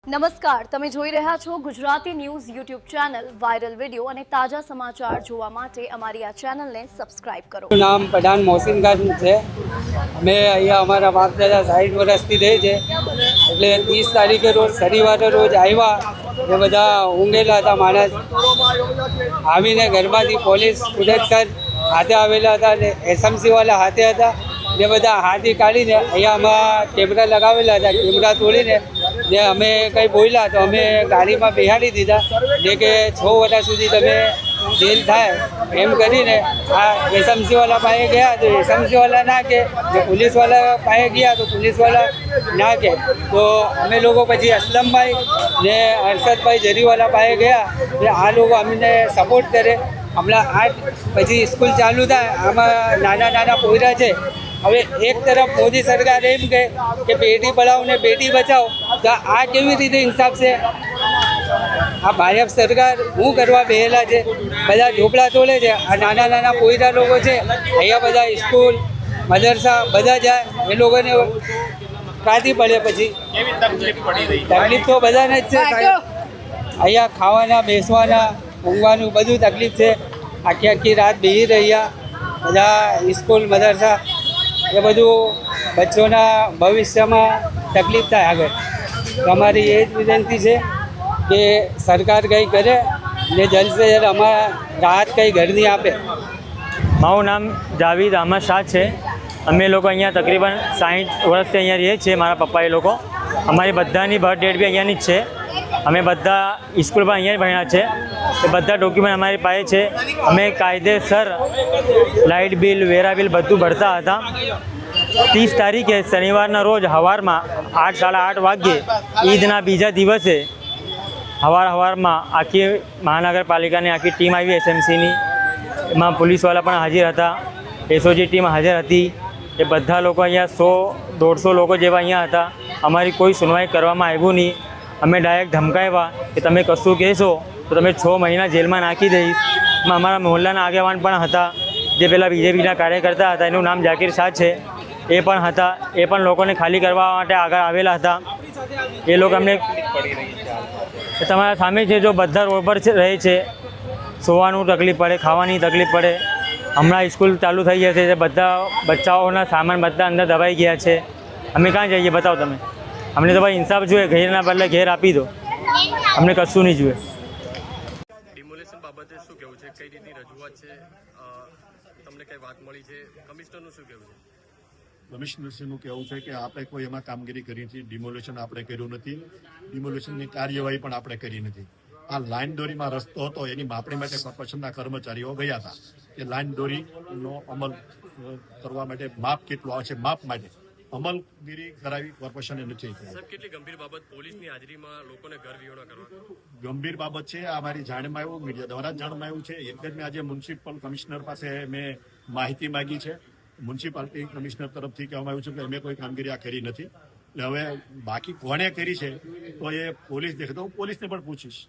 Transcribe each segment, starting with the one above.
નમસ્કાર, તમે જોઈ રહ્યા છો Gujarati news YouTube channel. Viral video અને તાજા સમાચાર જોવા માટે અમારી આ ચેનલને સબસ્ક્રાઇબ કરો. નામ પઠાણ મોહસિન ખાન છે. અમે અહીંયા અમારા બાપ દાદા 60 વર્ષથી રહે છે. એટલે 30 તારીખે રોજ શનિવારે રોજ આવ્યા એ બધા ઊંઘેલા હતા માણસ. આવીને ઘરમાંથી પોલીસ કુદરતસર હાથે આવેલા હતા અને એસએમસી વાળા હાથે હતા. ને બધા હાથી કાઢીને અહીંયા આમાં કેમેરા લગાવેલા હતા. કેમેરા તોડીને ને અમે કંઈ બોલ્યા તો અમે ગાડીમાં બેહાડી દીધા ને કે 6 વર્ષ સુધી તમે જેલ થાય એમ કરીને આ એસએમસીવાળા પાસે ગયા તો એસએમસીવાળા ના કે પોલીસવાળા પાસે ગયા તો પોલીસવાળા ના કે તો અમે લોકો પછી અસલમભાઈ ને હર્ષદભાઈ જરીવાલા પાસે ગયા એટલે આ લોકો અમને સપોર્ટ કરે. હમણાં 8 પછી સ્કૂલ ચાલુ થાય. આમાં નાના નાના પોયરા છે. હવે એક તરફ મોદી સરકાર એમ કહે કે બેટી પઢાઓ ને બેટી બચાવો, તો આ કેવી રીતે ઇન્સાફ છે? આ ભાજપ સરકાર શું કરવા બેહેલા છે? બધા ઢોકળા તોડે છે. આ નાના નાના પોયરા લોકો છે અહીંયા બધા સ્કૂલ મદરસા બધા જાય એ લોકોને કાઢી પડે. પછી તકલીફ તો બધાને જ છે સાહેબ. અહીંયા ખાવાના બેસવાના ઊંઘવાનું બધું તકલીફ છે. આખી આખી રાત બેસી રહ્યા બધા સ્કૂલ મદરસા એ બધું બચ્ચોના ભવિષ્યમાં તકલીફ થાય આગળ. તમારી એ જ વિનંતી છે કે સરકાર કંઈ કરે ને જલ્દ સે જલ્દ અમારા રાહત કંઈ ઘરની આપે. મારું નામ જાવેદ અહમદ શાહ છે. અમે લોકો અહીંયા તકરીબન 60 વર્ષથી અહીંયા રહીએ છીએ. મારા પપ્પા એ લોકો અમારી બધાની બર્થ ડેટ બી અહીંયાની જ છે. અમે બધા સ્કૂલ પણ અહીંયા જ ભણ્યા છે. એ બધા ડોક્યુમેન્ટ અમારી પાસે છે. અમે કાયદેસર લાઇટ બિલ વેરા બિલ બધું ભરતા હતા. 30 તારીખે શનિવારના રોજ સવારમાં 8 સાડા 8 વાગ્યે ઈદના બીજા દિવસે સવારમાં આખી મહાનગરપાલિકાની આખી ટીમ આવી એસએમસીની. એમાં પોલીસવાળા પણ હાજર હતા, એસઓજી ટીમ હાજર હતી. એ બધા લોકો અહીંયા 100-150 લોકો જેવા અહીંયા હતા. અમારી કોઈ સુનવાઈ કરવામાં આવ્યું નહીં. અમે ડાયરેક્ટ ધમકાવ્યા કે તમે કશું કહેશો તો તમે 6 મહિના જેલમાં નાખી દઈશ. એમાં અમારા મોહલ્લાના આગેવાન પણ હતા, જે પહેલાં બીજેપીના કાર્યકર્તા હતા. એનું નામ જાકીર શાહ છે. એ પણ હતા. એ પણ લોકોને ખાલી કરવા માટે આગળ આવેલા હતા. એ લોકો અમને તમારા સામે છે. જો બધા રોડ પર રહે છે, સોવાનું તકલીફ પડે, ખાવાની તકલીફ પડે. હમણાં સ્કૂલ ચાલુ થઈ જશે, બધા બચ્ચાઓના સામાન બધા અંદર દબાઈ ગયા છે. અમે ક્યાં જઈએ? બતાવો તમે. અમને તો ભાઈ ઇન્સાફ જોઈએ. ઘેરના બદલે ઘેર આપી દો. અમને કશું નહીં જોઈએ. ડિમોલેશન બાબતે શું કહેવું છે? કઈ રીતની રજૂઆત છે? તમને કઈ વાત મળી છે? કમિશનરનું શું કહેવું છે? કમિશનરશ્રીનું કહેવું છે કે આપણે કોઈ એમાં કામગીરી કરી નથી. ડિમોલેશન આપણે કર્યું નથી. ડિમોલેશનની કાર્યવાહી પણ આપણે કરી નથી. આ લાઇન દોરીમાં રસ્તો હતો, એની માપણી માટે કોર્પોરેશનના કર્મચારીઓ ગયા હતા. એ લાઇન દોરીનો અમલ કરવા માટે માપ કેટલું આવે છે, માપ માટે અમલગીરી કરાવી કોર્પોરેશને નથી. કેટલી ગંભીર બાબત પોલીસની હાજરીમાં લોકોને ઘર વિહોણા કરવા? ગંભીર બાબત છે. આ મારી જાણમાં આવ્યું, મીડિયા દ્વારા જાણમાં આવ્યું છે. એટલે જ મેં આજે મ્યુનિસિપલ કમિશનર પાસે મેં માહિતી માંગી છે. મ્યુનિસિપાલિટી કમિશનર તરફથી કહેવામાં આવ્યું છે કે અમે કોઈ કામગીરી આ કરી નથી. એટલે હવે બાકી કોણે કરી છે તો એ પોલીસ દેખે તો હું પોલીસને પણ પૂછીશ.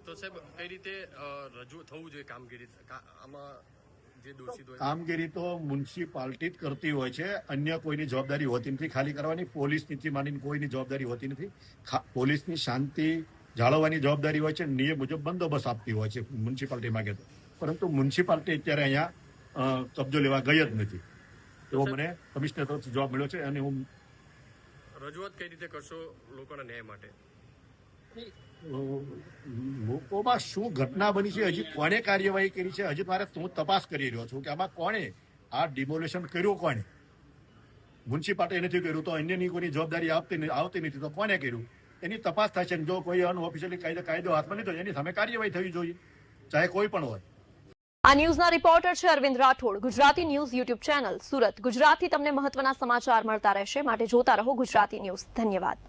તો સાહેબ કઈ રીતે રજૂ થવું જોઈએ કામગીરી? આમાં જે દોષિત હોય કામગીરી તો મ્યુનિસિપાલિટી જ કરતી હોય છે. અન્ય કોઈની જવાબદારી હોતી નથી ખાલી કરવાની. પોલીસની માંડીને કોઈની જવાબદારી હોતી નથી. પોલીસની શાંતિ જાળવવાની જવાબદારી હોય છે. નિયમ મુજબ બંદોબસ્ત આપતી હોય છે મ્યુનિસિપાલિટી માગે તો. પરંતુ મ્યુનિસિપાલિટી અત્યારે અહીંયા કબજો લેવા ગઈ જ નથી. એવો મને કમિશનર તરફથી જવાબ મળ્યો છે. અને હું રજૂઆત કઈ રીતે કરશો લોકોના ન્યાય માટે? લોકોમાં શું ઘટના બની છે, હજી કોને કાર્યવાહી કરી છે, હજી મારે હું તપાસ કરી રહ્યો છું કે આમાં કોણે આ ડિમોલેશન કર્યું. કોણે? મ્યુનિસિપાલિટી નથી કર્યું તો અન્યની કોઈની જવાબદારી આવતી નથી તો કોને કર્યું એની તપાસ થાય છે. જો કોઈ અનઓફિશિયલી કાયદો હાથમાં લીધો એની સામે કાર્યવાહી થવી જોઈએ, ચાહે કોઈ પણ હોય. આ ન્યૂઝના રિપોર્ટર છે Arvind Rathod. Gujarati news YouTube channel Surat. ગુજરાતથી તમને મહત્વના સમાચાર મળતા રહેશે, માટે જોતા રહો ગુજરાતી ન્યૂઝ. ધન્યવાદ.